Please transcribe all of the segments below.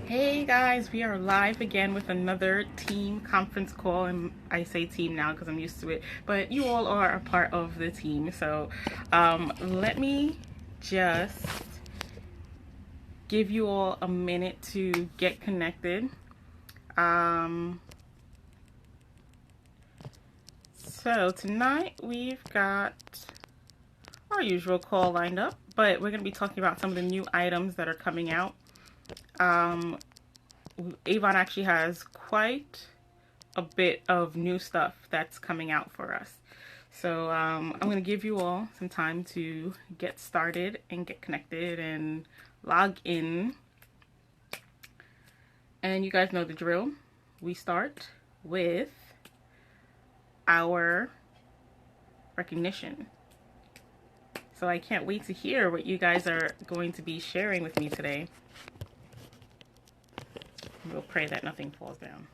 Hey guys, we are live again with another team conference call, and I say team now because I'm used to it, but you all are a part of the team. So let me just give you all a minute to get connected. So tonight we've got our usual call lined up, but we're going to be talking about some of the new items that are coming out. Avon actually has quite a bit of new stuff that's coming out for us. So I'm going to give you all some time to get started and get connected and log in. And you guys know the drill. We start with our recognition. So I can't wait to hear what you guys are going to be sharing with me today. We'll pray that nothing falls down.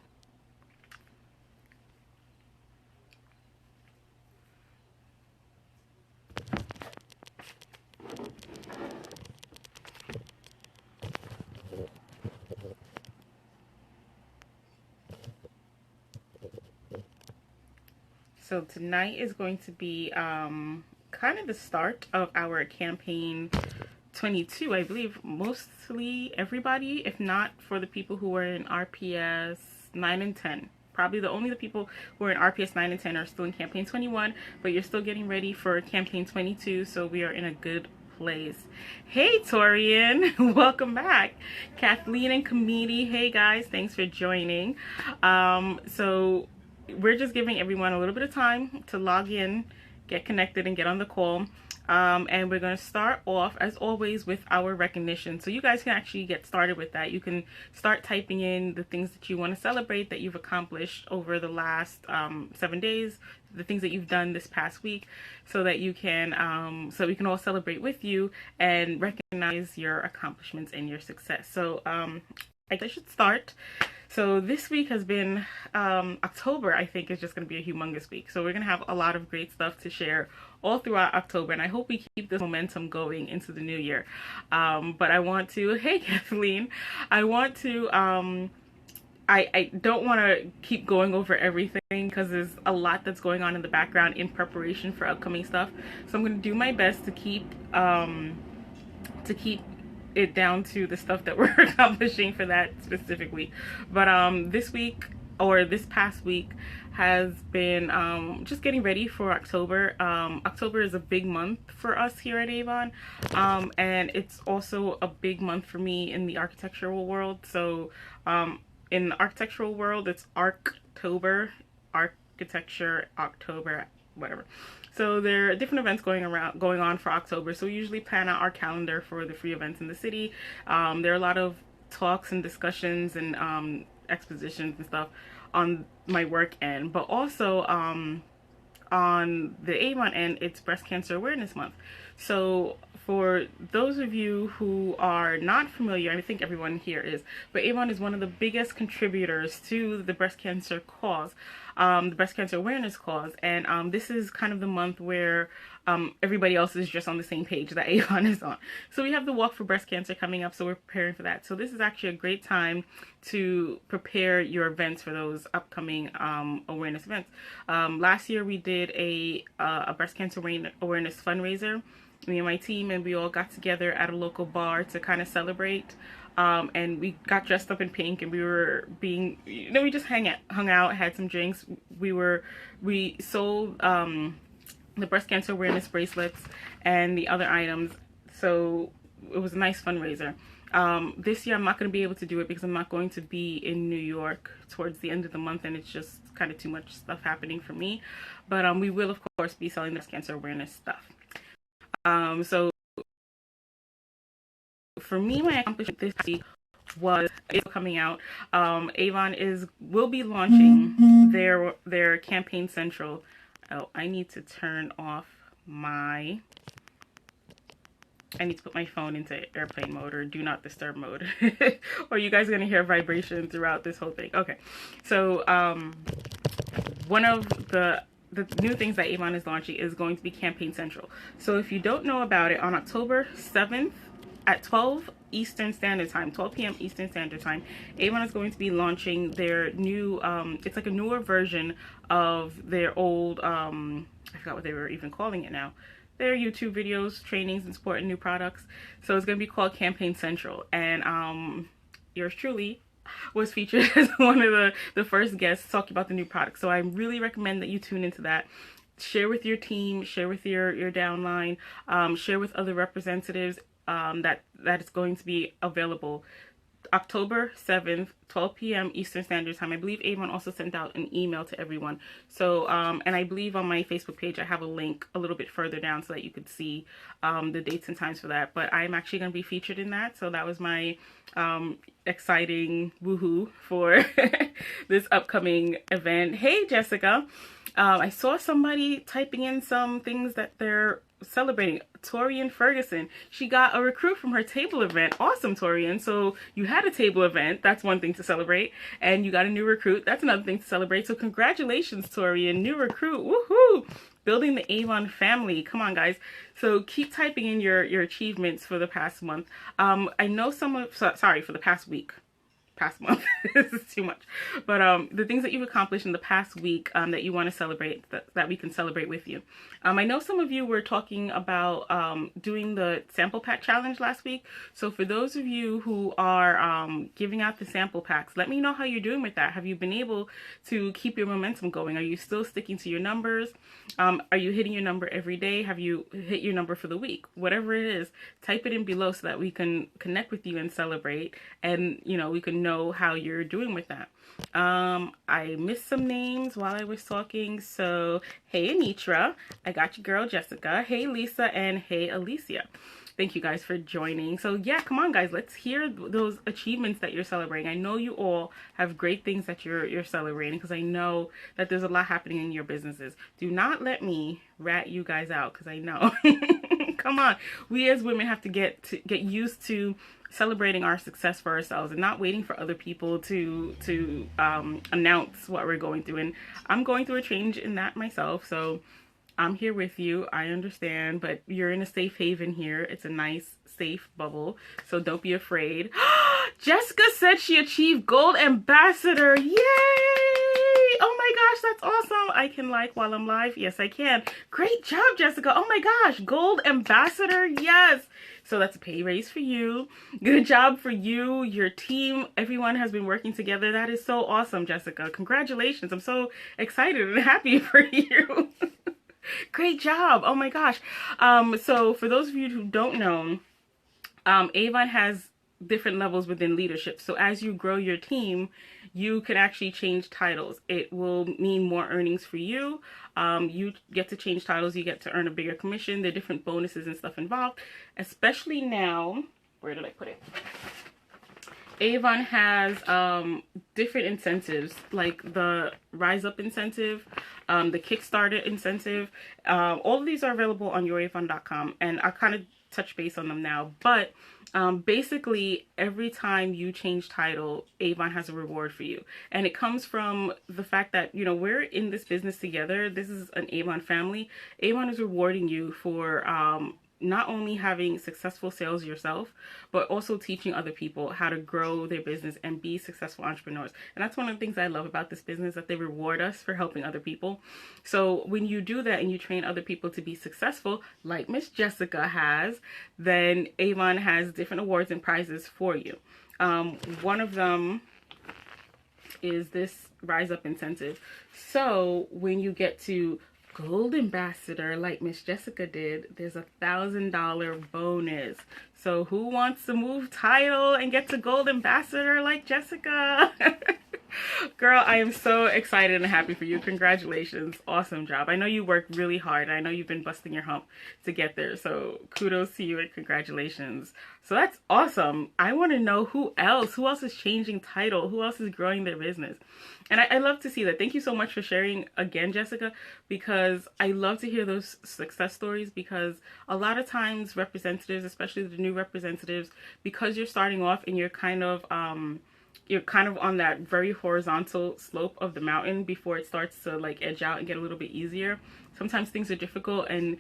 So tonight is going to be kind of the start of our campaign 22. I believe mostly everybody, if not for the people who were in RPS 9 and 10. Probably the people who are in RPS 9 and 10 are still in campaign 21, but you're still getting ready for campaign 22, so we are in a good place. Hey Torian, welcome back. Kathleen and Kamiti, hey guys, thanks for joining. So we're just giving everyone a little bit of time to log in, get connected, and get on the call. And we're going to start off, as always, with our recognition. So you guys can actually get started with that. You can start typing in the things that you want to celebrate that you've accomplished over the last 7 days, the things that you've done this past week, so that you can, so we can all celebrate with you and recognize your accomplishments and your success. So I guess I should start. So this week has been, October, I think, is just going to be a humongous week. So we're going to have a lot of great stuff to share all throughout October. And I hope we keep this momentum going into the new year. But I want to, hey, Kathleen, I want to, I don't want to keep going over everything because there's a lot that's going on in the background in preparation for upcoming stuff. So I'm going to do my best to keep it down to the stuff that we're accomplishing for that specific week. But this week, or this past week, has been just getting ready for October. October is a big month for us here at Avon, and it's also a big month for me in the architectural world. So in the architectural world, it's Arctober, architecture, October, whatever. So there are different events going on for October. So we usually plan out our calendar for the free events in the city. There are a lot of talks and discussions and expositions and stuff on my work end, but also on the Avon end, it's Breast Cancer Awareness Month. So for those of you who are not familiar, I think everyone here is, but Avon is one of the biggest contributors to the breast cancer cause, the breast cancer awareness cause, and this is kind of the month where everybody else is just on the same page that Avon is on. So we have the Walk for Breast Cancer coming up, so we're preparing for that. So this is actually a great time to prepare your events for those upcoming awareness events. Last year we did a breast cancer awareness fundraiser, me and my team, and we all got together at a local bar to kind of celebrate. And we got dressed up in pink, and we were being, we just hung out, had some drinks. We sold the breast cancer awareness bracelets and the other items. So it was a nice fundraiser. This year I'm not going to be able to do it because I'm not going to be in New York towards the end of the month, and it's just kind of too much stuff happening for me. But we will, of course, be selling breast cancer awareness stuff. So for me, my accomplishment this week was coming out. Avon will be launching their campaign central. Oh, I need to turn off I need to put my phone into airplane mode or do not disturb mode, or you guys are gonna hear vibration throughout this whole thing. Okay, so one of the new things that Avon is launching is going to be Campaign Central. So if you don't know about it, on October 7th at 12 Eastern Standard Time, 12 p.m. Eastern Standard Time. Avon is going to be launching their new, it's like a newer version of their old, I forgot what they were even calling it now. Their YouTube videos, trainings, and supporting new products. So it's going to be called Campaign Central. And yours truly was featured as one of the first guests talking about the new products. So I really recommend that you tune into that. Share with your team, share with your downline, share with other representatives that is going to be available October 7th, 12 p.m. Eastern Standard Time. I believe Avon also sent out an email to everyone. So, and I believe on my Facebook page, I have a link a little bit further down so that you could see the dates and times for that. But I'm actually going to be featured in that. So that was my exciting woohoo for this upcoming event. Hey, Jessica. I saw somebody typing in some things that they're celebrating. Torian Ferguson, she got a recruit from her table event. Awesome, Torian. So you had a table event, that's one thing to celebrate, and you got a new recruit, that's another thing to celebrate. So congratulations, Torian, new recruit. Woohoo! Building the Avon family. Come on, guys. So keep typing in your achievements for the past month. I know some of, sorry, for the past week. Past month. This is too much. But the things that you've accomplished in the past week that you want to celebrate, that we can celebrate with you. I know some of you were talking about doing the sample pack challenge last week. So for those of you who are giving out the sample packs, let me know how you're doing with that. Have you been able to keep your momentum going? Are you still sticking to your numbers? Are you hitting your number every day? Have you hit your number for the week? Whatever it is, type it in below so that we can connect with you and celebrate, and you know, we can know how you're doing with that. I missed some names while I was talking. So hey Anitra, I got your girl Jessica, hey Lisa, and hey Alicia. Thank you guys for joining. So yeah, come on guys, let's hear those achievements that you're celebrating. I know you all have great things that you're celebrating, because I know that there's a lot happening in your businesses. Do not let me rat you guys out, because I know. Come on, we as women have to get used to celebrating our success for ourselves and not waiting for other people to announce what we're going through. And I'm going through a change in that myself, so I'm here with you. I understand, but you're in a safe haven here. It's a nice, safe bubble, so don't be afraid. Jessica said she achieved Gold Ambassador. Yay! Oh my gosh, that's awesome. I can like while I'm live. Yes, I can. Great job, Jessica. Oh my gosh, Gold Ambassador. Yes. So that's a pay raise for you. Good job for you, your team. Everyone has been working together. That is so awesome, Jessica. Congratulations. I'm so excited and happy for you. Great job. Oh my gosh. So for those of you who don't know, Avon has different levels within leadership. So as you grow your team, you can actually change titles. It will mean more earnings for you. You get to change titles. You get to earn a bigger commission. There are different bonuses and stuff involved, especially now. Where did I put it? Avon has different incentives, like the Rise Up incentive, the Kickstarter incentive. All of these are available on youravon.com, and I'll kind of touch base on them now. But basically, every time you change title, Avon has a reward for you. And it comes from the fact that, you know, we're in this business together. This is an Avon family. Avon is rewarding you for not only having successful sales yourself, but also teaching other people how to grow their business and be successful entrepreneurs. And that's one of the things I love about this business, that they reward us for helping other people. So when you do that and you train other people to be successful, like Miss Jessica has, then Avon has different awards and prizes for you. One of them is this Rise Up incentive. So when you get to Gold Ambassador, like Miss Jessica did, there's $1,000 bonus. So who wants to move title and get to Gold Ambassador like Jessica? Girl, I am so excited and happy for you. Congratulations. Awesome job. I know you worked really hard. I know you've been busting your hump to get there. So kudos to you and congratulations. So that's awesome. I want to know who else is changing title, who else is growing their business. And I love to see that. Thank you so much for sharing again, Jessica, because I love to hear those success stories, because a lot of times representatives, especially the new representatives, because you're starting off and you're kind of on that very horizontal slope of the mountain before it starts to like edge out and get a little bit easier. Sometimes things are difficult, and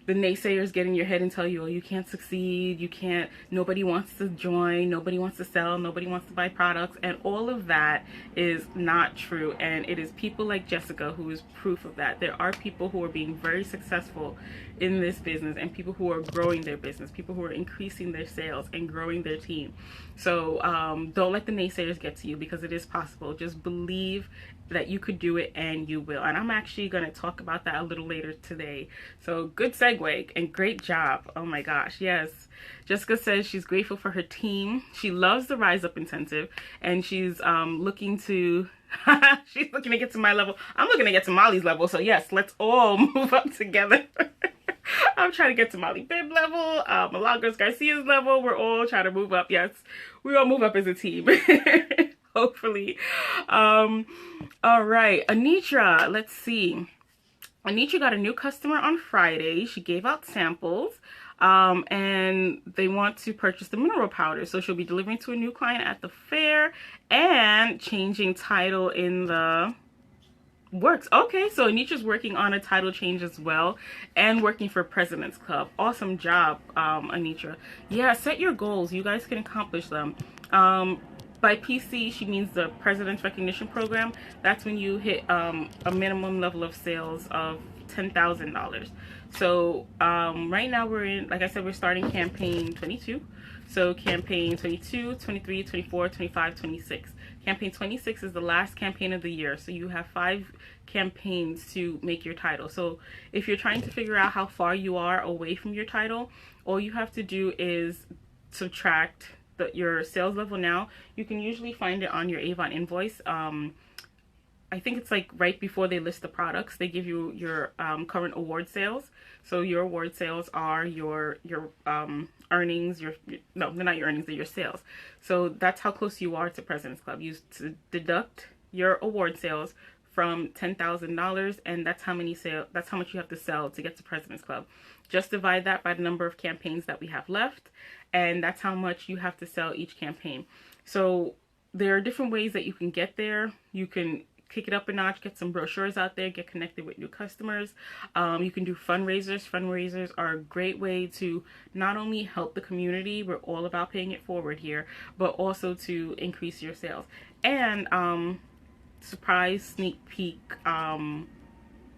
the naysayers get in your head and tell you, oh, you can't succeed, you can't, nobody wants to join, nobody wants to sell, nobody wants to buy products, and all of that is not true. And it is people like Jessica who is proof of that. There are people who are being very successful in this business, and people who are growing their business, people who are increasing their sales and growing their team. So don't let the naysayers get to you, because it is possible. Just believe that you could do it, and you will. And I'm actually going to talk about that a little later today. So good segue and great job. Oh my gosh, yes. Jessica says she's grateful for her team. She loves the Rise Up Intensive, and she's looking to she's looking to get to my level. I'm looking to get to Molly's level. So yes, let's all move up together. I'm trying to get to Molly Bibb level, Milagros Garcia's level. We're all trying to move up. Yes, we all move up as a team. Hopefully. All right, Anitra, let's see. Anitra got a new customer on Friday. She gave out samples, and they want to purchase the mineral powder. So she'll be delivering to a new client at the fair and changing title in the works. Okay, so Anitra's working on a title change as well, and working for President's Club. Awesome job, Anitra. Yeah, set your goals. You guys can accomplish them. By PC, she means the President's Recognition Program. That's when you hit a minimum level of sales of $10,000. So right now we're in, like I said, we're starting campaign 22. So campaign 22, 23, 24, 25, 26. Campaign 26 is the last campaign of the year. So you have 5 campaigns to make your title. So if you're trying to figure out how far you are away from your title, all you have to do is subtract your sales level now. You can usually find it on your Avon invoice. I think it's like right before they list the products, they give you your current award sales. So your award sales are your earnings, no, they're not your earnings, they're your sales. So that's how close you are to President's Club. You deduct your award sales from $10,000, and that's how much you have to sell to get to President's Club. Just divide that by the number of campaigns that we have left, and that's how much you have to sell each campaign. So there are different ways that you can get there. You can kick it up a notch, get some brochures out there, get connected with new customers. You can do fundraisers. Fundraisers are a great way to not only help the community, we're all about paying it forward here, but also to increase your sales. And surprise sneak peek,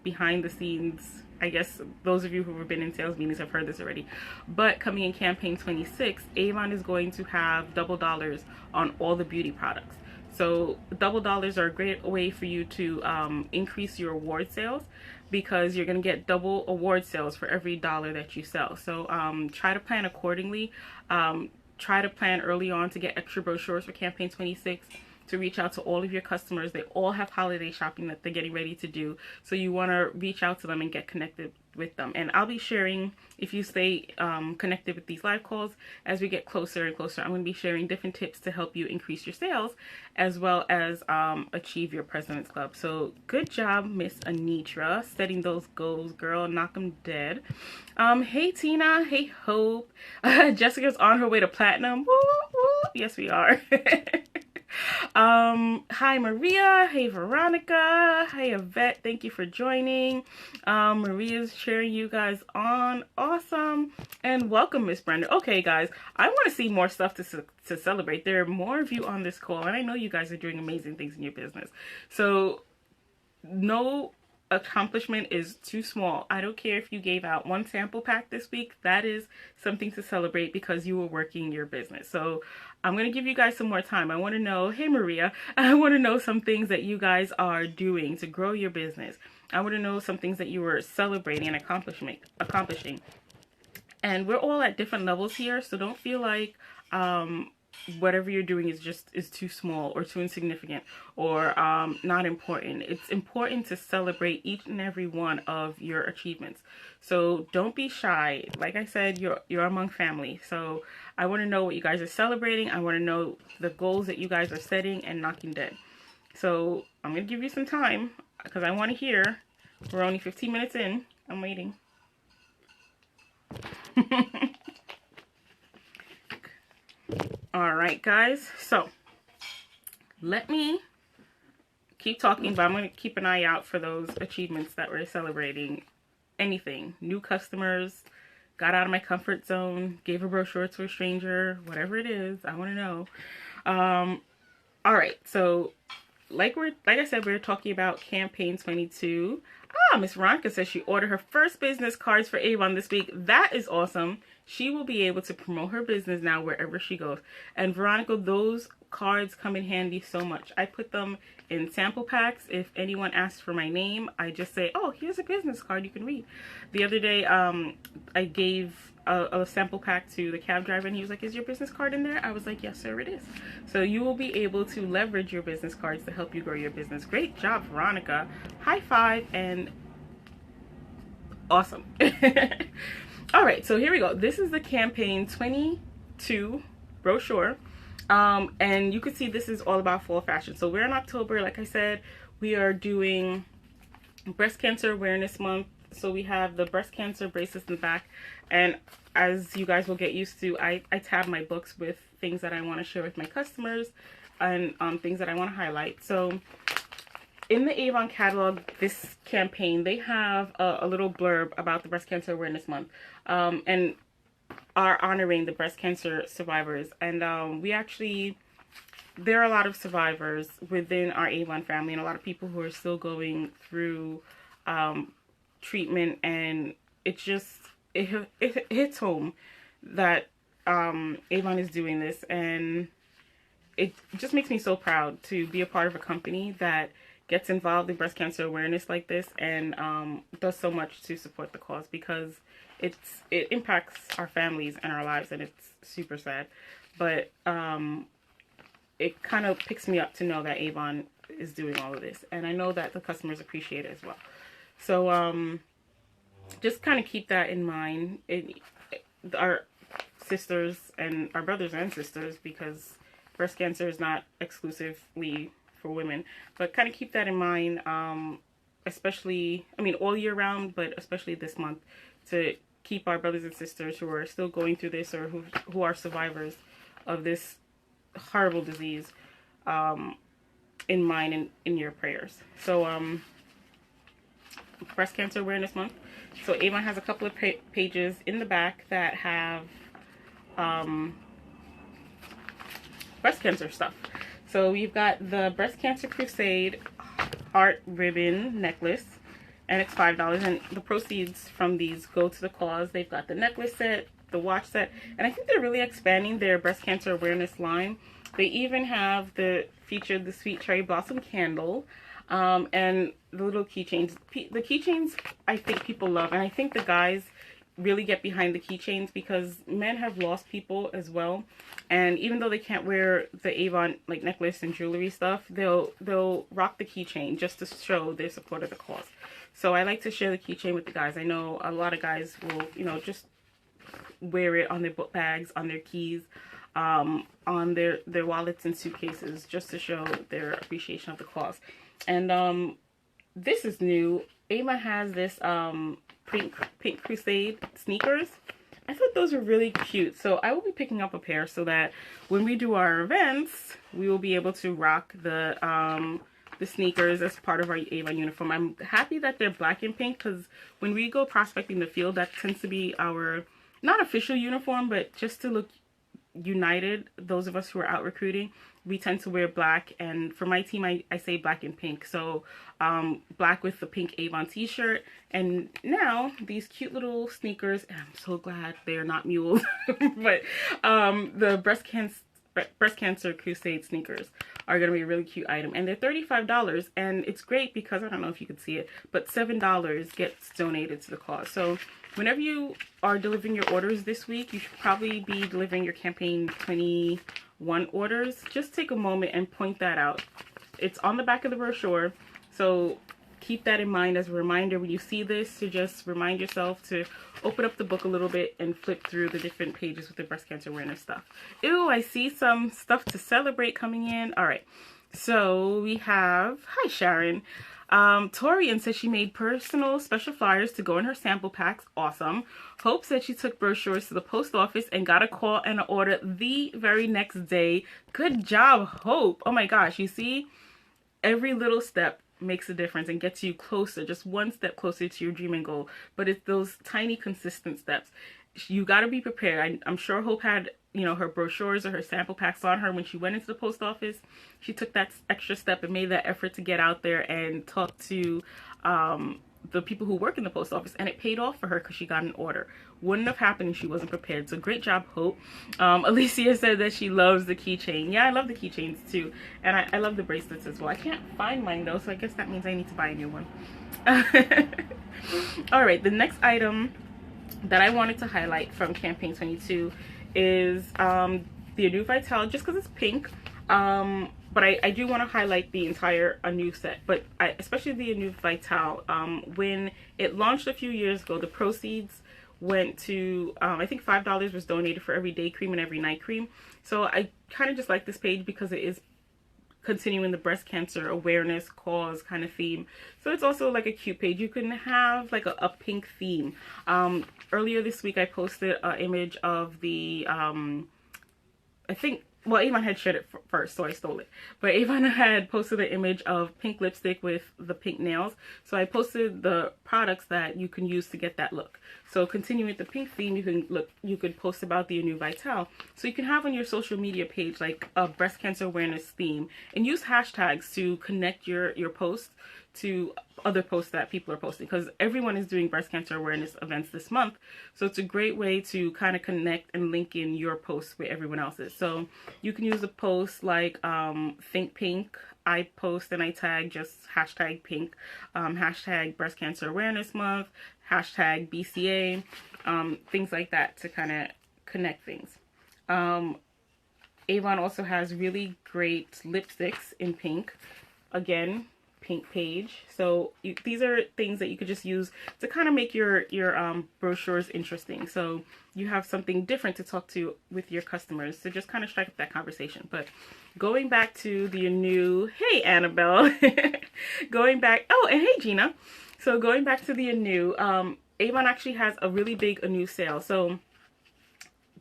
behind the scenes, I guess those of you who have been in sales meetings have heard this already, but coming in campaign 26, Avon is going to have double dollars on all the beauty products. So double dollars are a great way for you to increase your award sales, because you're going to get double award sales for every dollar that you sell. So try to plan accordingly. Try to plan early on to get extra brochures for campaign 26, to reach out to all of your customers. They all have holiday shopping that they're getting ready to do. So you want to reach out to them and get connected with them. And I'll be sharing, if you stay connected with these live calls, as we get closer and closer, I'm going to be sharing different tips to help you increase your sales, as well as achieve your President's Club. So good job, Miss Anitra, setting those goals, girl. Knock them dead. Hey Tina, hey Hope. Jessica's on her way to platinum. Woo, woo. Yes, we are. Hi Maria, hey Veronica, hey Yvette, thank you for joining. Maria's cheering you guys on. Awesome. And welcome, Miss Brenda. Okay guys, I want to see more stuff to celebrate. There are more of you on this call, and I know you guys are doing amazing things in your business. So no accomplishment is too small. I don't care if you gave out 1 sample pack this week. That is something to celebrate, because you were working your business. So I'm going to give you guys some more time. I want to know, hey Maria, I want to know some things that you guys are doing to grow your business. I want to know some things that you were celebrating and accomplishing. And we're all at different levels here, so don't feel like whatever you're doing is too small or too insignificant or not important. It's important to celebrate each and every one of your achievements. So don't be shy. Like I said, you're among family. So I want to know what you guys are celebrating. I want to know the goals that you guys are setting and knocking dead. So I'm going to give you some time, because I want to hear. We're only 15 minutes in. I'm waiting. All right, guys. So let me keep talking, but I'm going to keep an eye out for those achievements that we're celebrating. anything. New customers, got out of my comfort zone, gave a brochure to a stranger, whatever it is, I want to know. All right, so like I said, we're talking about campaign 22. Miss Veronica says she ordered her first business cards for Avon this week. That is awesome. She will be able to promote her business now wherever she goes. And Veronica, those cards come in handy so much. I put them in sample packs. If anyone asks for my name, I just say, oh, here's a business card you can read. The other day, I gave a sample pack to the cab driver, and he was like, is your business card in there? I was like, yes, sir, it is. So you will be able to leverage your business cards to help you grow your business. Great job, Veronica. High five and awesome. All right, so here we go. This is the campaign 22 brochure. And you can see this is all about fall fashion. So we're in October. Like I said, we are doing Breast Cancer Awareness Month. So we have the breast cancer bracelets in the back. And as you guys will get used to, I tab my books with things that I want to share with my customers and things that I want to highlight. So in the Avon catalog, this campaign, they have a little blurb about the Breast Cancer Awareness Month. And are honoring the breast cancer survivors. And there are a lot of survivors within our Avon family, and a lot of people who are still going through treatment, and it hits home that Avon is doing this, and it just makes me so proud to be a part of a company that gets involved in breast cancer awareness like this, and does so much to support the cause, because it impacts our families and our lives, and it's super sad. But it kind of picks me up to know that Avon is doing all of this, and I know that the customers appreciate it as well. So just kind of keep that in mind. Our sisters and our brothers and sisters, because breast cancer is not exclusively for women, but kind of keep that in mind, especially, I mean, all year round, but especially this month, to keep our brothers and sisters who are still going through this, or who are survivors of this horrible disease, in mind and in your prayers. So Breast Cancer Awareness Month. So Avon has a couple of pages in the back that have breast cancer stuff. So we've got the Breast Cancer Crusade heart ribbon necklace, and it's $5, and the proceeds from these go to the cause. They've got the necklace set, the watch set, and I think they're really expanding their breast cancer awareness line. They even have featured the Sweet Cherry Blossom candle, and the little keychains. The keychains I think people love, and I think the guys really get behind the keychains, because men have lost people as well, and even though they can't wear the Avon like necklace and jewelry stuff, they'll rock the keychain just to show their support of the cause. So I like to share the keychain with the guys. I know a lot of guys will, you know, just wear it on their book bags, on their keys, on their wallets and suitcases, just to show their appreciation of the cause. And this is new. Avon has this Pink Crusade sneakers. I thought those were really cute, so I will be picking up a pair so that when we do our events, we will be able to rock the sneakers as part of our Avon uniform. I'm happy that they're black and pink, because when we go prospecting the field, that tends to be our, not official uniform, but just to look united, those of us who are out recruiting, we tend to wear black. And for my team, I say black and pink. So black with the pink Avon t-shirt, and now these cute little sneakers, and I'm so glad they're not mules. But the breast cancer crusade sneakers are going to be a really cute item, and they're $35, and it's great because, I don't know if you could see it, but $7 gets donated to the cause. So whenever you are delivering your orders this week, you should probably be delivering your campaign 21 orders. Just take a moment and point that out. It's on the back of the brochure, so keep that in mind as a reminder when you see this, to just remind yourself to open up the book a little bit and flip through the different pages with the breast cancer awareness stuff. Ew, I see some stuff to celebrate coming in. All right, so we have, hi Sharon. Torian says she made personal special flyers to go in her sample packs. Awesome. Hope said she took brochures to the post office and got a call and an order the very next day. Good job, Hope. Oh my gosh, you see, every little step makes a difference and gets you closer, just one step closer to your dream and goal. But it's those tiny consistent steps. You got to be prepared. I'm sure Hope had, you know, her brochures or her sample packs on her when she went into the post office. She took that extra step and made that effort to get out there and talk to the people who work in the post office, and it paid off for her because she got an order. Wouldn't have happened if she wasn't prepared. So great job, Hope. Alicia said that she loves the keychain. Yeah, I love the keychains too, and I love the bracelets as well. I can't find mine though, so I guess that means I need to buy a new one. All right, the next item that I wanted to highlight from campaign 22 is the Anew Vital, just because it's pink. But I do want to highlight the entire Anew set, but especially the Anew Vital. When it launched a few years ago, the proceeds went to, I think $5 was donated for every day cream and every night cream. So I kind of just like this page because it is continuing the breast cancer awareness cause kind of theme. So it's also like a cute page. You can have like a pink theme. Earlier this week I posted an image of the I think, well, Avon had shared it first, so I stole it. But Avon had posted an image of pink lipstick with the pink nails. So I posted the products that you can use to get that look. So continuing with the pink theme, you could post about the Anew Vital. So you can have on your social media page like a breast cancer awareness theme, and use hashtags to connect your post to other posts that people are posting, because everyone is doing breast cancer awareness events this month. So it's a great way to kind of connect and link in your posts with everyone else's. So you can use a post like Think Pink. I post and I tag just hashtag pink, hashtag breast cancer awareness month, hashtag BCA, things like that to kind of connect things. Avon also has really great lipsticks in pink. Again, pink page. So these are things that you could just use to kind of make your brochures interesting. So you have something different to talk to with your customers to just kind of strike up that conversation. But going back to the Anew, hey Annabelle, going back, oh, and hey Gina. So going back to the Anew, Avon actually has a really big Anew sale. So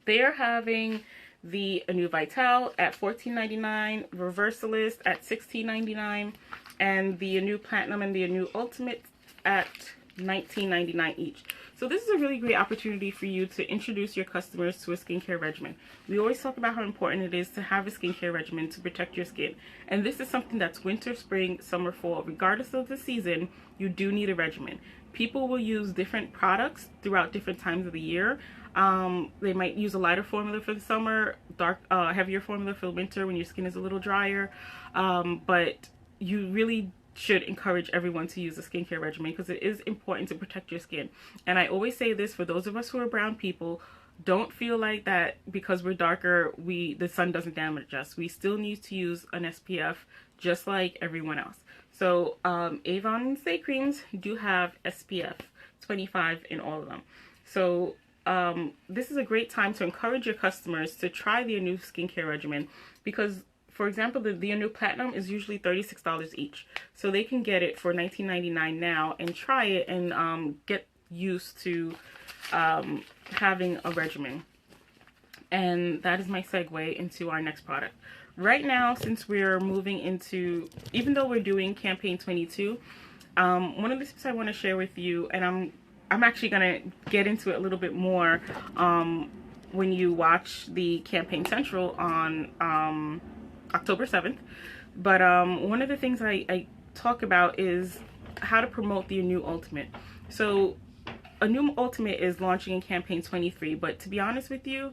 they're having the Anew Vital at $14.99, Reversalist at $16.99, and the Anew Platinum and the Anew Ultimate at $19.99 each. So this is a really great opportunity for you to introduce your customers to a skincare regimen. We always talk about how important it is to have a skincare regimen to protect your skin. And this is something that's winter, spring, summer, fall. Regardless of the season, you do need a regimen. People will use different products throughout different times of the year. They might use a lighter formula for the summer, heavier formula for winter when your skin is a little drier. But you really should encourage everyone to use a skincare regimen because it is important to protect your skin. And I always say this for those of us who are brown people, don't feel like that because we're darker, the sun doesn't damage us. We still need to use an SPF just like everyone else. So Avon Stay Creams do have SPF 25 in all of them. So this is a great time to encourage your customers to try the Anew skincare regimen because, for example, the Anew Platinum is usually $36 each. So they can get it for $19.99 now and try it and get used to having a regimen. And that is my segue into our next product. Right now, since we're moving into, even though we're doing campaign 22, one of the tips I want to share with you, and I'm actually going to get into it a little bit more when you watch the Campaign Central on October 7th. But one of the things I talk about is how to promote the Anew Ultimate. So Anew Ultimate is launching in campaign 23, but to be honest with you,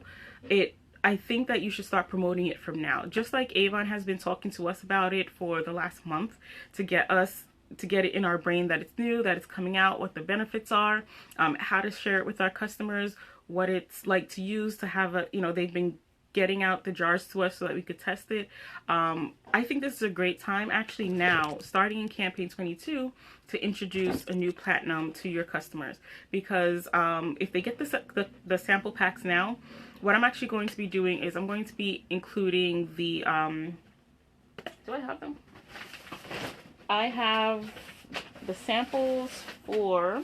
I think that you should start promoting it from now. Just like Avon has been talking to us about it for the last month to get it in our brain that it's new, that it's coming out, what the benefits are, how to share it with our customers, what it's like to use, to have a, they've been getting out the jars to us so that we could test it. I think this is a great time actually now, starting in campaign 22, to introduce Anew Platinum to your customers, because if they get the sample packs now, what I'm actually going to be doing is I'm going to be including the do I have them? I have the samples for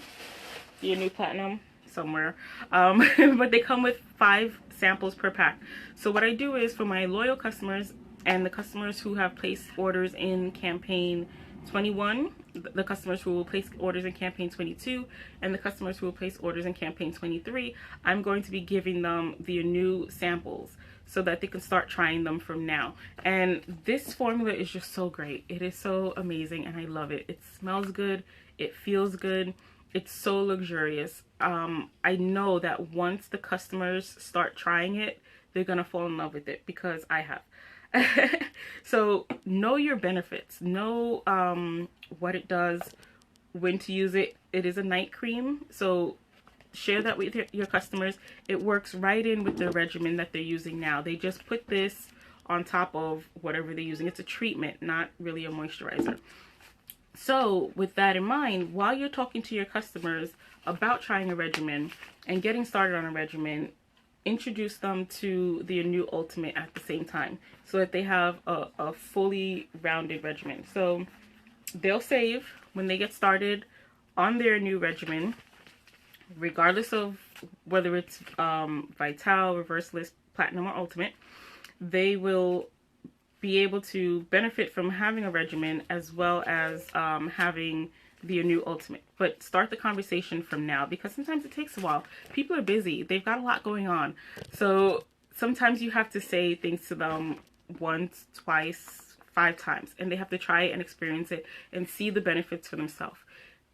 the Anew Platinum somewhere, but they come with 5 samples per pack. So what I do is, for my loyal customers and the customers who have placed orders in campaign 21, the customers who will place orders in campaign 22, and the customers who will place orders in campaign 23, I'm going to be giving them the new samples so that they can start trying them from now. And this formula is just so great. It is so amazing and I love it. It smells good. It feels good. It's so luxurious. I know that once the customers start trying it, they're gonna fall in love with it because I have. So know your benefits, know what it does, when to use it. It is a night cream, so share that with your customers. It works right in with the regimen that they're using now. They just put this on top of whatever they're using. It's a treatment, not really a moisturizer. So with that in mind, while you're talking to your customers about trying a regimen and getting started on a regimen, introduce them to the new Ultimate at the same time so that they have a fully rounded regimen. So they'll save when they get started on their new regimen, regardless of whether it's Vital, Reversalist, Platinum, or Ultimate. They will be able to benefit from having a regimen as well as having the new Ultimate. But start the conversation from now, because sometimes it takes a while. People are busy. They've got a lot going on. So sometimes you have to say things to them once, twice, 5 times, and they have to try it and experience it and see the benefits for themselves.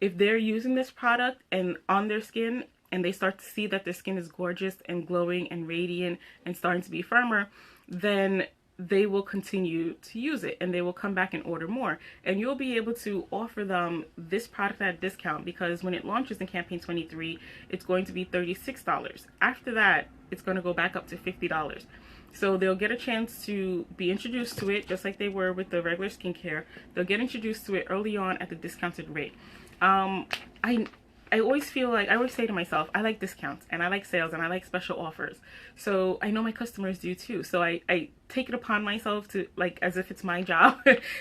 If they're using this product and on their skin and they start to see that their skin is gorgeous and glowing and radiant and starting to be firmer, then they will continue to use it and they will come back and order more. And you'll be able to offer them this product at a discount, because when it launches in campaign 23, it's going to be $36. After that, it's going to go back up to $50. So they'll get a chance to be introduced to it just like they were with the regular skincare. They'll get introduced to it early on at the discounted rate. I always feel like, I always say to myself, I like discounts and I like sales and I like special offers. So I know my customers do too. So I take it upon myself to, like, as if it's my job,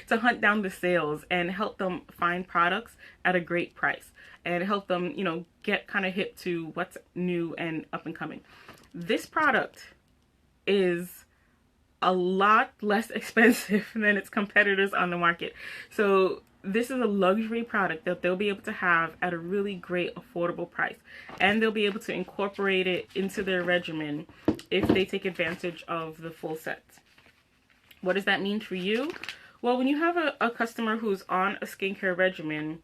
to hunt down the sales and help them find products at a great price and help them, you know, get kind of hip to what's new and up and coming. This product is a lot less expensive than its competitors on the market. So this is a luxury product that they'll be able to have at a really great affordable price, and they'll be able to incorporate it into their regimen if they take advantage of the full set. What does that mean for you? Well, when you have a customer who's on a skincare regimen,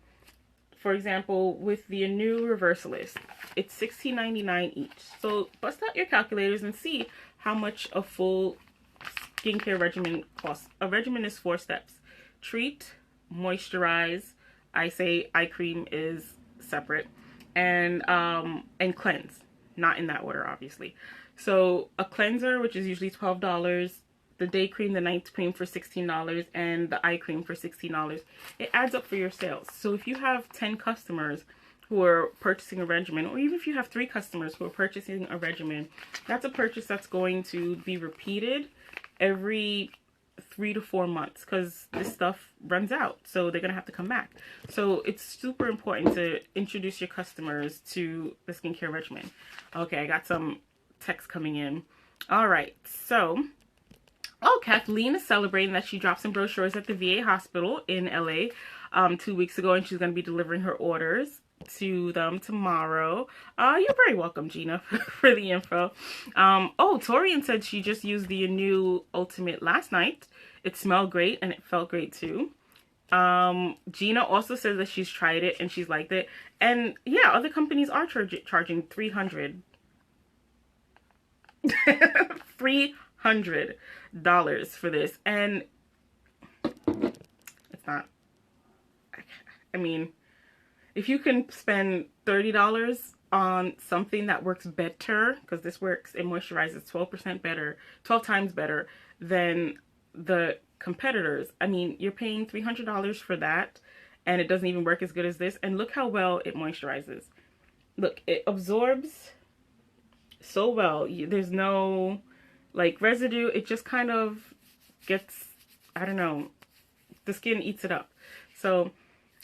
for example, with the new Reversalist, it's $16.99 each. So bust out your calculators and see how much a full skincare regimen costs. A regimen is 4 steps. Treat, moisturize, I say eye cream is separate, and cleanse, not in that order obviously. So a cleanser, which is usually $12, the day cream, the night cream for $16, and the eye cream for $16. It adds up for your sales. So if you have 10 customers who are purchasing a regimen, or even if you have 3 customers who are purchasing a regimen, that's a purchase that's going to be repeated every 3 to 4 months, because this stuff runs out, so they're gonna have to come back. So it's super important to introduce your customers to the skincare regimen. Okay, I got some text coming in. All right, so Kathleen is celebrating that she dropped some brochures at the VA hospital in LA 2 weeks ago, and she's going to be delivering her orders to them tomorrow. You're very welcome, Gina, for the info. Torian said she just used the new Ultimate last night. It smelled great and it felt great too. Gina also says that she's tried it and she's liked it. And yeah, other companies are charging $300 for this, and it's not, I mean, if you can spend $30 on something that works better, because this works, it moisturizes 12% better, 12 times better than the competitors. I mean, you're paying $300 for that and it doesn't even work as good as this. And look how well it moisturizes. Look, it absorbs so well. There's no like residue. It just kind of gets, I don't know, the skin eats it up. So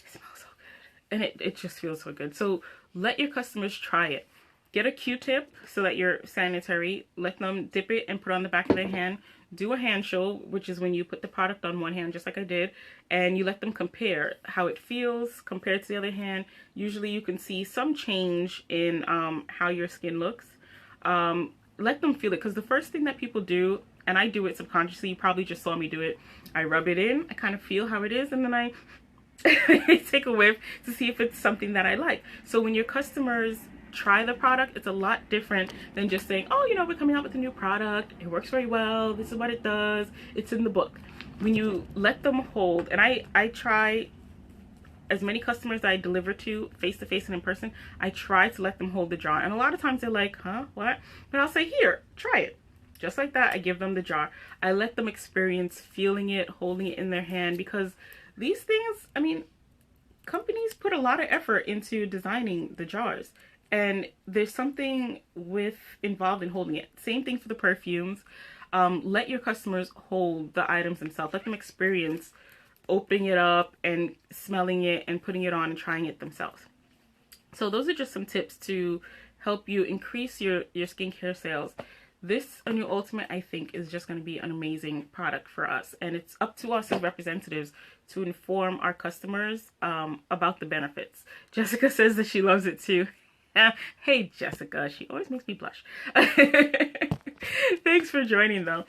it smells so good and it just feels so good. So let your customers try it. Get a Q-tip so that you're sanitary. Let them dip it and put it on the back of their hand. do a hand show, which is when you put the product on one hand, just like I did, and you let them compare how it feels compared to the other hand. Usually you can see some change in how your skin looks. Let them feel it, because the first thing that people do, and I do it subconsciously, you probably just saw me do it, I rub it in, I kind of feel how it is, and then I take a whiff to see if it's something that I like. So when your customers try the product, it's a lot different than just saying, oh, you know, we're coming out with a new product, it works very well, this is what it does, it's in the book. When you let them hold, and I try, as many customers that I deliver to face to face and in person, I try to let them hold the jar, and a lot of times they're like, huh, what? But I'll say, here, try it. Just like that, I give them the jar. I let them experience feeling it, holding it in their hand, because these things, I mean, companies put a lot of effort into designing the jars, and there's something involved in holding it. Same thing for the perfumes. Let your customers hold the items themselves. Let them experience opening it up and smelling it and putting it on and trying it themselves. So those are just some tips to help you increase your skincare sales. This A New Ultimate, I think, is just going to be an amazing product for us, and it's up to us as representatives to inform our customers about the benefits. Jessica says that she loves it too. Hey Jessica, she always makes me blush. Thanks for joining though.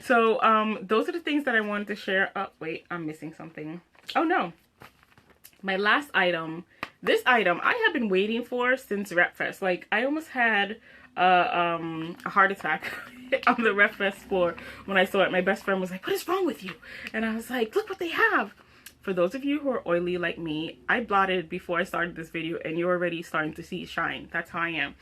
So those are the things that I wanted to share. Oh wait, I'm missing something. Oh no, my last item. This item I have been waiting for since RepFest. Like, I almost had a heart attack on the RepFest floor when I saw it. My best friend was like, what is wrong with you? And I was like, look what they have. For those of you who are oily like me, I blotted before I started this video, and you're already starting to see shine. That's how I am.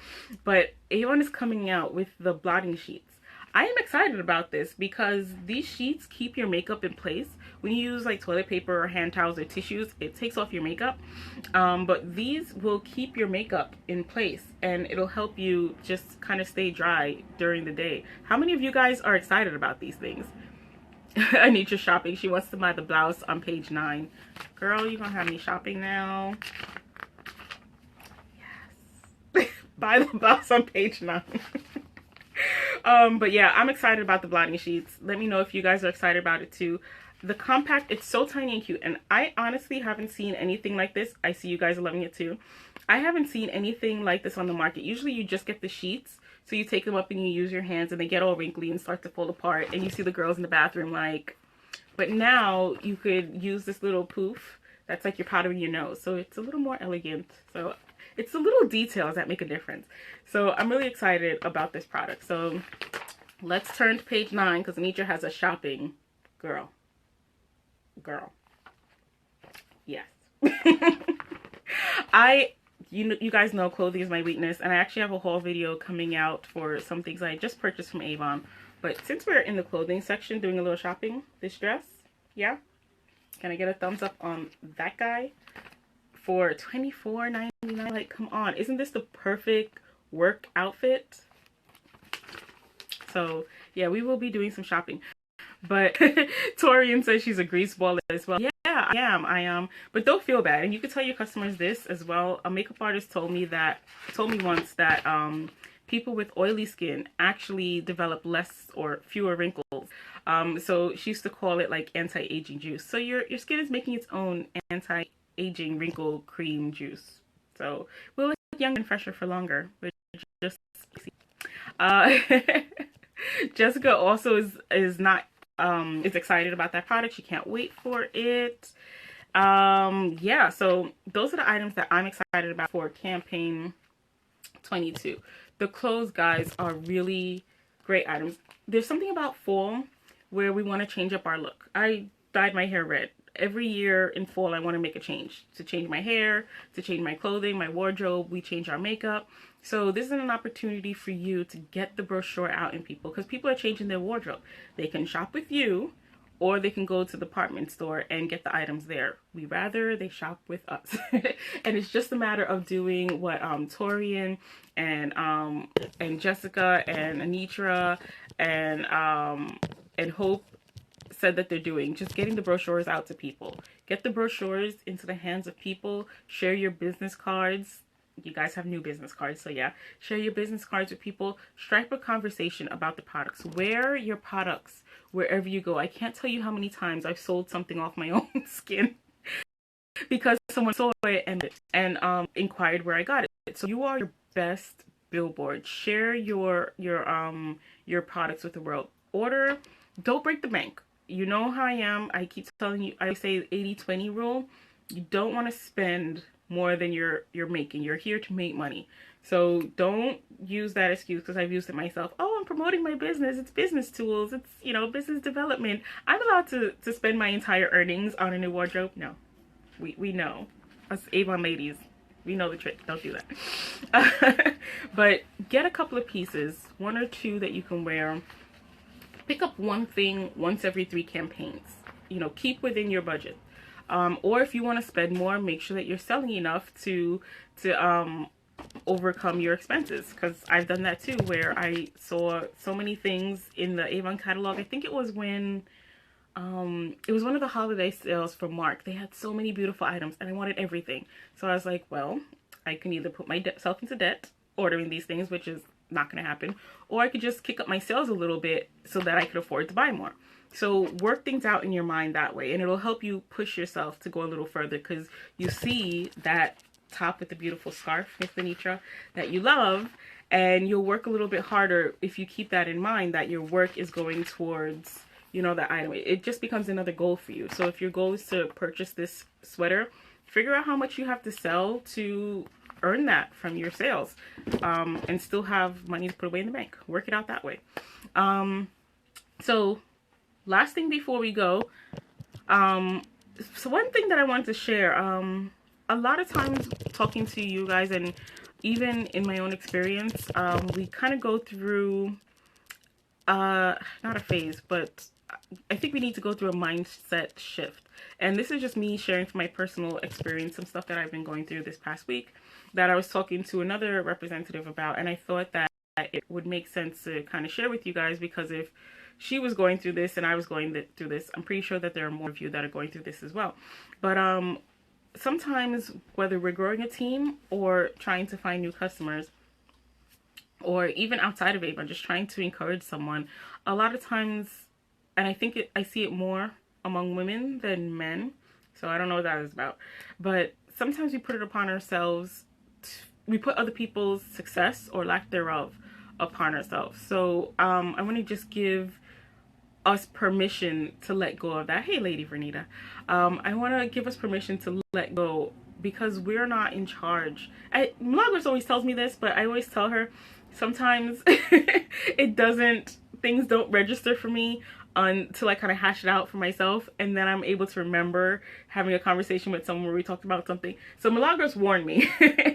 But Avon is coming out with the blotting sheets. I am excited about this because these sheets keep your makeup in place. When you use like toilet paper or hand towels or tissues, it takes off your makeup. But these will keep your makeup in place, and it'll help you just kind of stay dry during the day. How many of you guys are excited about these things? Anitra shopping. She wants to buy the blouse on page 9. Girl, you gonna have me shopping now? Yes. Buy the blouse on page 9. But yeah, I'm excited about the blotting sheets. Let me know if you guys are excited about it too. The compact, it's so tiny and cute, and I honestly haven't seen anything like this. I see you guys are loving it too. I haven't seen anything like this on the market. Usually you just get the sheets, so you take them up and you use your hands and they get all wrinkly and start to fall apart, and you see the girls in the bathroom like, but now you could use this little poof that's like you're powdering your nose, so it's a little more elegant. So it's the little details that make a difference. So I'm really excited about this product. So let's turn to page 9 because Anitra has a shopping girl. Yes. You guys know clothing is my weakness, and I actually have a haul video coming out for some things I just purchased from Avon. But since we're in the clothing section doing a little shopping, this dress, yeah, can I get a thumbs up on that guy? For $24.99, like, come on, isn't this the perfect work outfit? So yeah, we will be doing some shopping. But Torian says she's a greaseball as well. Yeah, I am. But don't feel bad, and you can tell your customers this as well. A makeup artist told me once that people with oily skin actually develop less or fewer wrinkles. So she used to call it like anti-aging juice. So your skin is making its own anti-aging wrinkle cream juice. So we'll look younger and fresher for longer. Which just Jessica also is excited about that product. She can't wait for it. Yeah, so those are the items that I'm excited about for campaign 22. The clothes, guys, are really great items. There's something about fall where we want to change up our look. I dyed my hair red. Every year in fall I want to make a change. To change my hair, to change my clothing, my wardrobe, we change our makeup. So this is an opportunity for you to get the brochure out in people, because people are changing their wardrobe. They can shop with you, or they can go to the department store and get the items there. We rather they shop with us. And it's just a matter of doing what Torian and Jessica and Anitra and Hope said that they're doing. Just getting the brochures out to people. Get the brochures into the hands of people. Share your business cards. You guys have new business cards, so yeah, share your business cards with people. Strike a conversation about the products. Wear your products wherever you go. I can't tell you how many times I've sold something off my own skin because someone saw it and inquired where I got it. So you are your best billboard. Share your products with the world. Order, don't break the bank. You know how I am. I keep telling you, I say 80-20 rule. You don't want to spend more than you're making. You're here to make money. So don't use that excuse, because I've used it myself. Oh, I'm promoting my business. It's business tools. It's, you know, business development. I'm allowed to spend my entire earnings on a new wardrobe? No. We know. Us Avon ladies, we know the trick. Don't do that. But get a couple of pieces, 1 or 2 that you can wear. Pick up one thing once every 3 campaigns. You know, keep within your budget. Or if you want to spend more, make sure that you're selling enough to overcome your expenses, because I've done that too, where I saw so many things in the Avon catalog. I think it was when it was one of the holiday sales for Mark. They had so many beautiful items and I wanted everything. So I was like, well, I can either put myself into debt ordering these things, which is not going to happen, or I could just kick up my sales a little bit so that I could afford to buy more. So work things out in your mind that way, and it'll help you push yourself to go a little further, because you see that top with the beautiful scarf, Miss Anitra, that you love, and you'll work a little bit harder if you keep that in mind, that your work is going towards, you know, that item. It just becomes another goal for you. So if your goal is to purchase this sweater, figure out how much you have to sell to earn that from your sales, and still have money to put away in the bank. Work it out that way. So last thing before we go, so one thing that I wanted to share, a lot of times talking to you guys, and even in my own experience, we kind of go through, not a phase, but I think we need to go through a mindset shift. And this is just me sharing from my personal experience, some stuff that I've been going through this past week that I was talking to another representative about. And I thought that it would make sense to kind of share with you guys, because if she was going through this and I was going through this, I'm pretty sure that there are more of you that are going through this as well. But sometimes, whether we're growing a team or trying to find new customers, or even outside of Avon, just trying to encourage someone, a lot of times, and I think I see it more among women than men, so I don't know what that is about, but sometimes we put it upon ourselves, we put other people's success or lack thereof upon ourselves. So I want to just give us permission to let go of that. Hey, Lady Vernita. I want to give us permission to let go, because we're not in charge. Milagros always tells me this, but I always tell her sometimes things don't register for me until I kind of hash it out for myself, and then I'm able to remember having a conversation with someone where we talked about something. So Milagros warned me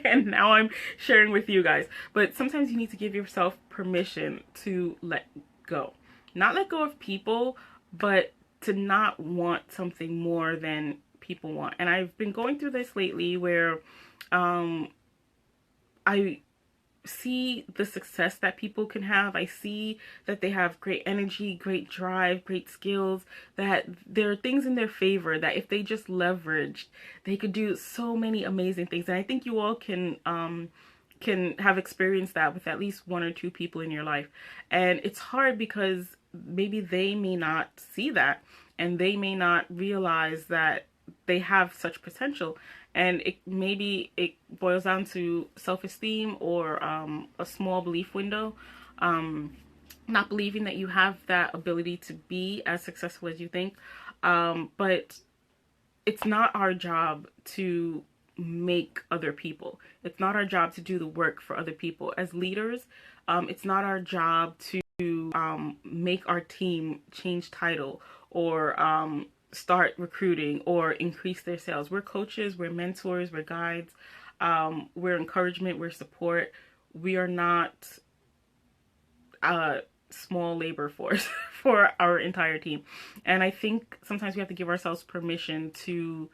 and now I'm sharing with you guys. But sometimes you need to give yourself permission to let go. Not let go of people, but to not want something more than people want. And I've been going through this lately where I see the success that people can have. I see that they have great energy, great drive, great skills, that there are things in their favor that if they just leveraged, they could do so many amazing things. And I think you all can have experienced that with at least 1 or 2 people in your life. And it's hard because maybe they may not see that, and they may not realize that they have such potential. And maybe it boils down to self-esteem or a small belief window, not believing that you have that ability to be as successful as you think. But it's not our job to make other people. It's not our job to do the work for other people. As leaders, it's not our job to make our team change title or start recruiting or increase their sales. We're coaches, we're mentors, we're guides, we're encouragement, we're support. We are not a small labor force for our entire team. And I think sometimes we have to give ourselves permission to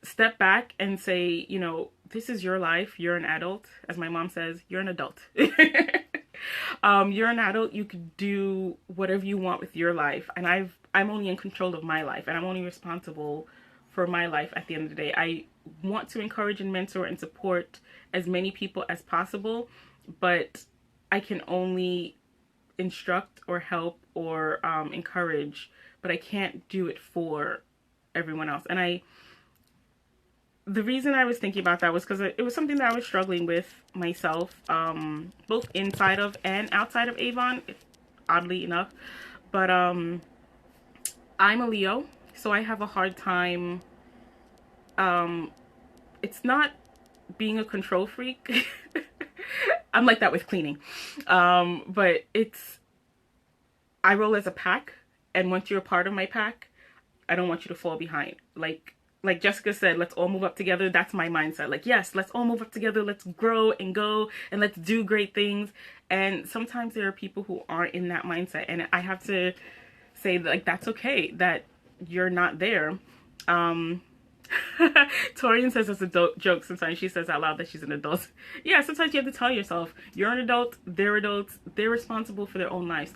step back and say, you know, this is your life. You're an adult. As my mom says, you're an adult. You're an adult. You could do whatever you want with your life. And I'm only in control of my life, and I'm only responsible for my life at the end of the day. I want to encourage and mentor and support as many people as possible, but I can only instruct or help or encourage, but I can't do it for everyone else. And the reason I was thinking about that was because it was something that I was struggling with myself, both inside of and outside of Avon, oddly enough. But I'm a Leo, so I have a hard time. It's not being a control freak. I'm like that with cleaning. But I roll as a pack, and once you're a part of my pack, I don't want you to fall behind. Like Jessica said, let's all move up together. That's my mindset. Like, yes, let's all move up together. Let's grow and go and let's do great things. And sometimes there are people who aren't in that mindset. And I have to say, like, that's okay that you're not there. Torian says it's a joke sometimes. She says out loud that she's an adult. Yeah, sometimes you have to tell yourself, you're an adult, they're adults, they're responsible for their own lives.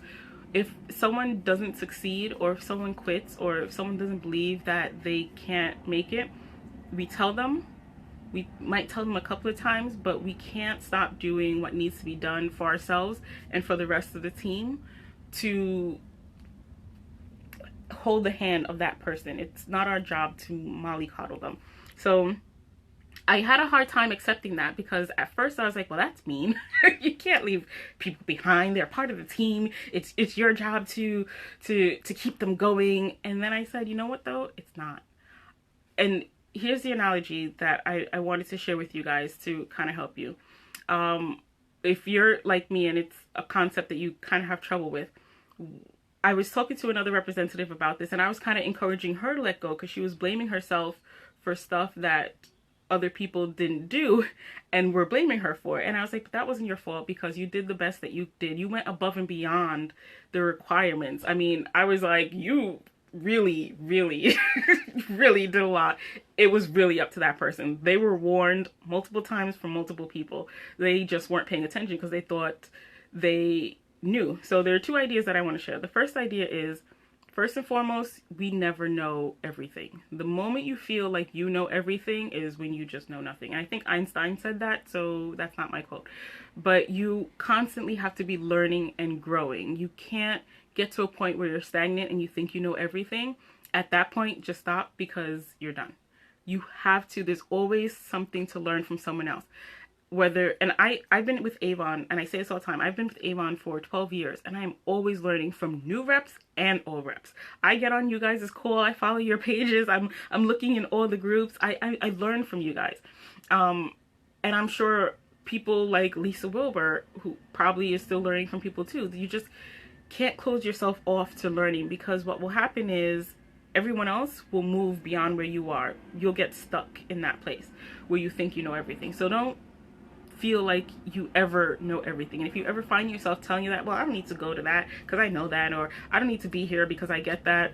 If someone doesn't succeed, or if someone quits, or if someone doesn't believe that they can't make it, we tell them. We might tell them a couple of times, but we can't stop doing what needs to be done for ourselves and for the rest of the team to hold the hand of that person. It's not our job to mollycoddle them. So I had a hard time accepting that, because at first I was like, well, that's mean. You can't leave people behind. They're part of the team. It's your job to keep them going. And then I said, you know what though? It's not. And here's the analogy that I wanted to share with you guys to kind of help you. If you're like me and it's a concept that you kind of have trouble with, I was talking to another representative about this, and I was kind of encouraging her to let go, because she was blaming herself for stuff that other people didn't do and were blaming her for it. And I was like, but that wasn't your fault, because you did the best that you did. You went above and beyond the requirements. I mean, I was like, you really, really, really did a lot. It was really up to that person. They were warned multiple times from multiple people. They just weren't paying attention because they thought they knew. So there are two ideas that I want to share. The first idea is, first and foremost, we never know everything. The moment you feel like you know everything is when you just know nothing. And I think Einstein said that, so that's not my quote. But you constantly have to be learning and growing. You can't get to a point where you're stagnant and you think you know everything. At that point, just stop, because you're done. You have to, there's always something to learn from someone else. I've been with Avon, and I say this all the time, I've been with Avon for 12 years, and I'm always learning from new reps and old reps. I get on you guys' call, I follow your pages, I'm looking in all the groups, I learn from you guys. And I'm sure people like Lisa Wilbur, who probably is still learning from people too. You just can't close yourself off to learning, because what will happen is everyone else will move beyond where you are. You'll get stuck in that place where you think you know everything. So don't feel like you ever know everything. And if you ever find yourself telling you that, well, I don't need to go to that because I know that, or I don't need to be here because I get that,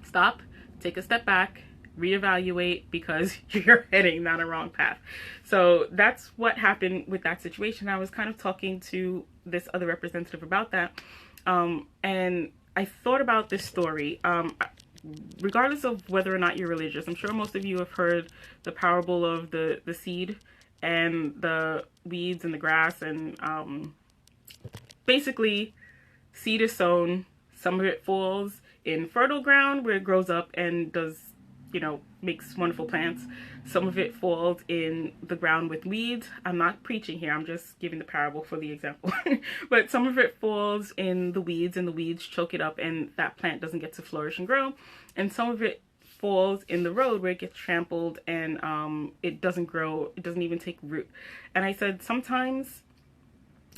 stop, take a step back, reevaluate, because you're heading down a wrong path. So that's what happened with that situation. I was kind of talking to this other representative about that, and I thought about this story. Regardless of whether or not you're religious, I'm sure most of you have heard the parable of the seed and the weeds and the grass, and basically seed is sown, some of it falls in fertile ground where it grows up and does, you know, makes wonderful plants. Some of it falls in the ground with weeds. I'm not preaching here, I'm just giving the parable for the example. But some of it falls in the weeds, and the weeds choke it up, and that plant doesn't get to flourish and grow. And some of it falls in the road where it gets trampled, and it doesn't grow, it doesn't even take root. And I said, sometimes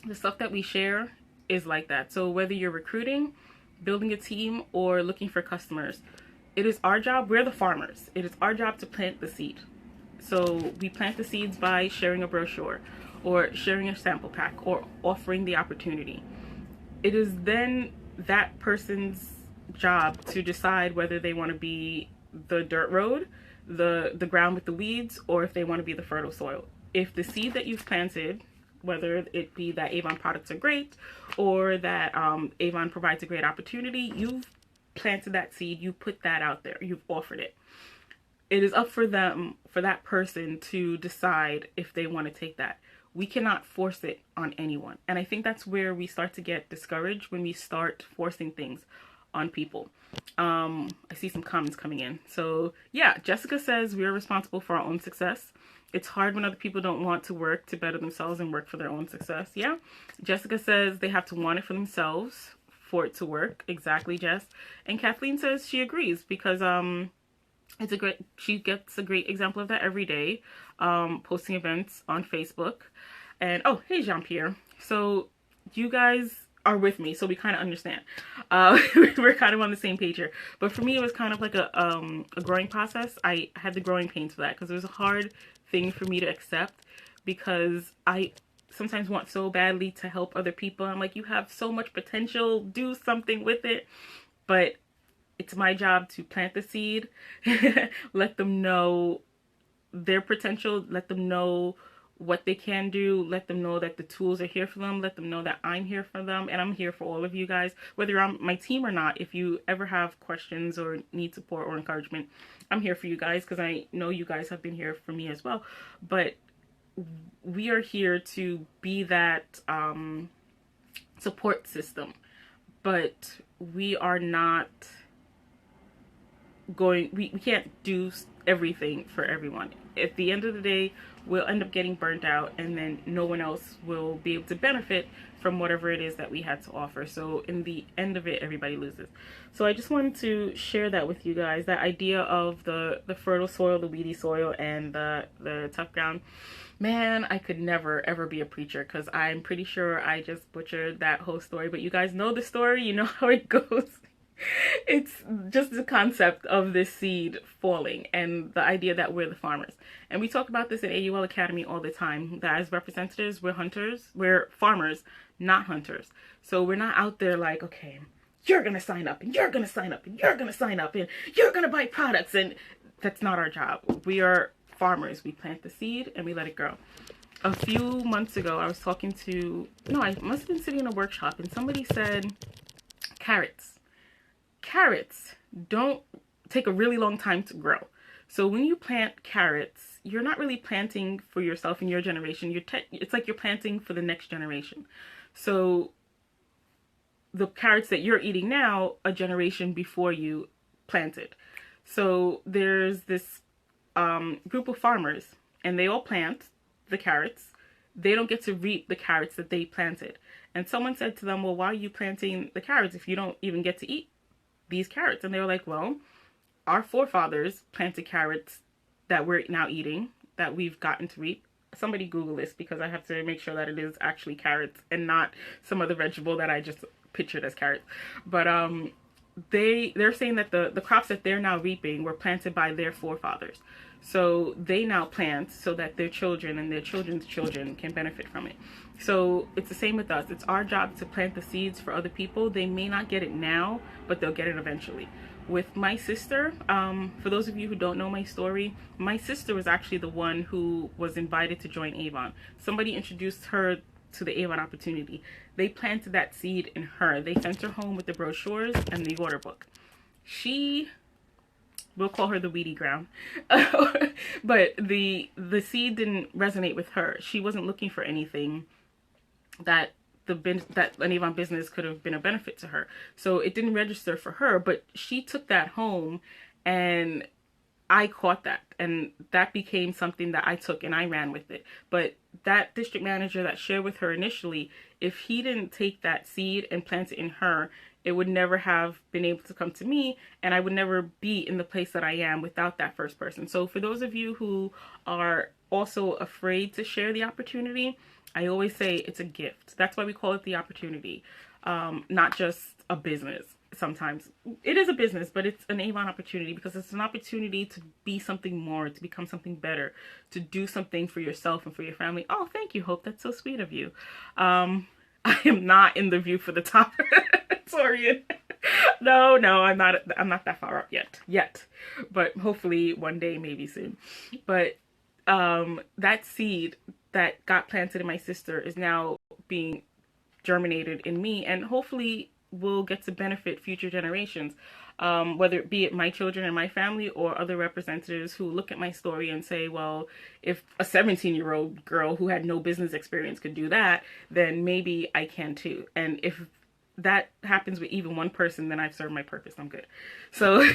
the stuff that we share is like that. So whether you're recruiting, building a team, or looking for customers, it is our job, we're the farmers, it is our job to plant the seed. So we plant the seeds by sharing a brochure, or sharing a sample pack, or offering the opportunity. It is then that person's job to decide whether they want to be the dirt road, the ground with the weeds, or if they want to be the fertile soil. If the seed that you've planted, whether it be that Avon products are great, or that Avon provides a great opportunity, you've planted that seed, you put that out there, you've offered it. It is up for them, for that person, to decide if they want to take that. We cannot force it on anyone. And I think that's where we start to get discouraged, when we start forcing things on people. I see some comments coming in. So yeah, Jessica says we are responsible for our own success. It's hard when other people don't want to work to better themselves and work for their own success. Yeah. Jessica says they have to want it for themselves for it to work. Exactly, Jess. And Kathleen says she agrees, because she gets a great example of that every day, posting events on Facebook. And oh, hey, Jean-Pierre. So you guys are with me, so we kind of understand. We're kind of on the same page here. But for me, it was kind of like a growing process. I had the growing pains for that, because it was a hard thing for me to accept, because I sometimes want so badly to help other people. I'm like, you have so much potential, do something with it. But it's my job to plant the seed, let them know their potential, let them know what they can do, let them know that the tools are here for them, let them know that I'm here for them, and I'm here for all of you guys, whether you're on my team or not. If you ever have questions or need support or encouragement, I'm here for you guys, because I know you guys have been here for me as well. But we are here to be that support system, but we are not we can't do everything for everyone. At the end of the day, we'll end up getting burnt out, and then no one else will be able to benefit from whatever it is that we had to offer. So in the end of it, everybody loses. So I just wanted to share that with you guys, that idea of the fertile soil, the weedy soil, and the tough ground. Man, I could never ever be a preacher, because I'm pretty sure I just butchered that whole story. But you guys know the story, you know how it goes. It's just the concept of this seed falling, and the idea that we're the farmers. And we talk about this at AUL Academy all the time, that as representatives, we're hunters, we're farmers, not hunters. So we're not out there like, okay, you're going to sign up, and you're going to sign up, and you're going to sign up, and you're going to buy products. And that's not our job. We are farmers. We plant the seed and we let it grow. A few months ago, I was talking to, no, I must have been sitting in a workshop, and somebody said, carrots don't take a really long time to grow. So when you plant carrots, you're not really planting for yourself and your generation. It's like you're planting for the next generation. So the carrots that you're eating now, a generation before you planted. So there's this group of farmers, and they all plant the carrots. They don't get to reap the carrots that they planted. And someone said to them, well, why are you planting the carrots if you don't even get to eat these carrots? And they were like, well, our forefathers planted carrots that we're now eating, that we've gotten to reap. Somebody Google this, because I have to make sure that it is actually carrots and not some other vegetable that I just pictured as carrots. But they're saying that the crops that they're now reaping were planted by their forefathers. So they now plant so that their children and their children's children can benefit from it. So it's the same with us. It's our job to plant the seeds for other people. They may not get it now, but they'll get it eventually. With my sister, for those of you who don't know my story, my sister was actually the one who was invited to join Avon. Somebody introduced her to the Avon opportunity. They planted that seed in her. They sent her home with the brochures and the order book. We'll call her the weedy ground. But the seed didn't resonate with her. She wasn't looking for anything that an Avon business could have been a benefit to her. So it didn't register for her, but she took that home, and I caught that, and that became something that I took and I ran with it. But that district manager that shared with her initially, if he didn't take that seed and plant it in her, it would never have been able to come to me, and I would never be in the place that I am without that first person. So for those of you who are also afraid to share the opportunity, I always say it's a gift. That's why we call it the opportunity, not just a business. Sometimes it is a business, but it's an Avon opportunity, because it's an opportunity to be something more, to become something better, to do something for yourself and for your family. Oh, thank you, Hope. That's so sweet of you. I am not in the view for the top. Sorry. No, I'm not that far up yet, but hopefully one day, maybe soon. But that seed that got planted in my sister is now being germinated in me, and hopefully will get to benefit future generations. whether it be my children and my family or other representatives who look at my story and say, well, if a 17-year-old girl who had no business experience could do that, then maybe I can too. And if that happens with even one person, then I've served my purpose. I'm good. So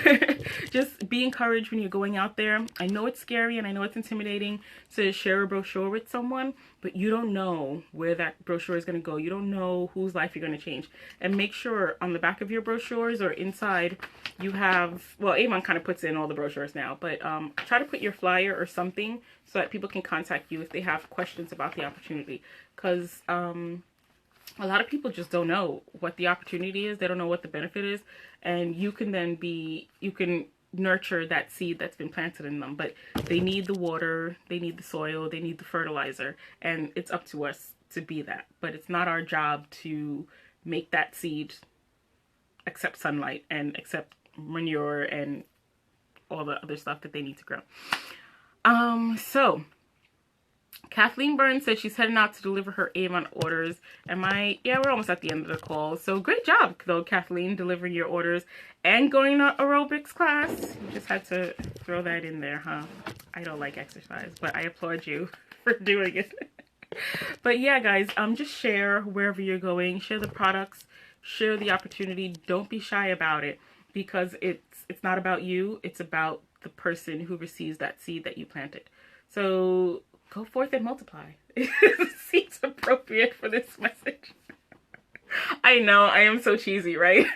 just be encouraged when you're going out there. I know it's scary and I know it's intimidating to share a brochure with someone, but you don't know where that brochure is going to go. You don't know whose life you're going to change. And make sure on the back of your brochures or inside you have, well, Avon kind of puts in all the brochures now, but try to put your flyer or something so that people can contact you if they have questions about the opportunity. Because a lot of people just don't know what the opportunity is. They don't know what the benefit is. And you can then you can nurture that seed that's been planted in them. But they need the water, they need the soil, they need the fertilizer. And it's up to us to be that. But it's not our job to make that seed accept sunlight and accept manure and all the other stuff that they need to grow. So Kathleen Burns said she's heading out to deliver her Avon orders. Yeah, we're almost at the end of the call. So great job, though, Kathleen, delivering your orders and going to aerobics class. You just had to throw that in there, huh? I don't like exercise, but I applaud you for doing it. But yeah, guys, just share wherever you're going. Share the products. Share the opportunity. Don't be shy about it, because it's not about you. It's about the person who receives that seed that you planted. So go forth and multiply. It seems appropriate for this message. I know, I am so cheesy, right?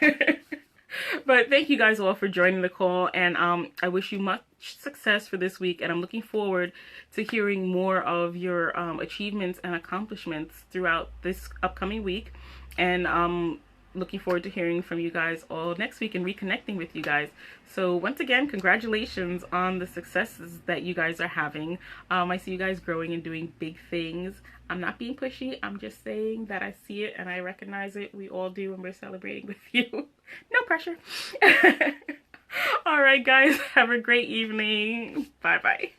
But thank you guys all for joining the call, and I wish you much success for this week, and I'm looking forward to hearing more of your achievements and accomplishments throughout this upcoming week, and looking forward to hearing from you guys all next week and reconnecting with you guys. So once again, congratulations on the successes that you guys are having. I see you guys growing and doing big things. I'm not being pushy. I'm just saying that I see it and I recognize it. We all do, and we're celebrating with you. No pressure. All right, guys. Have a great evening. Bye-bye.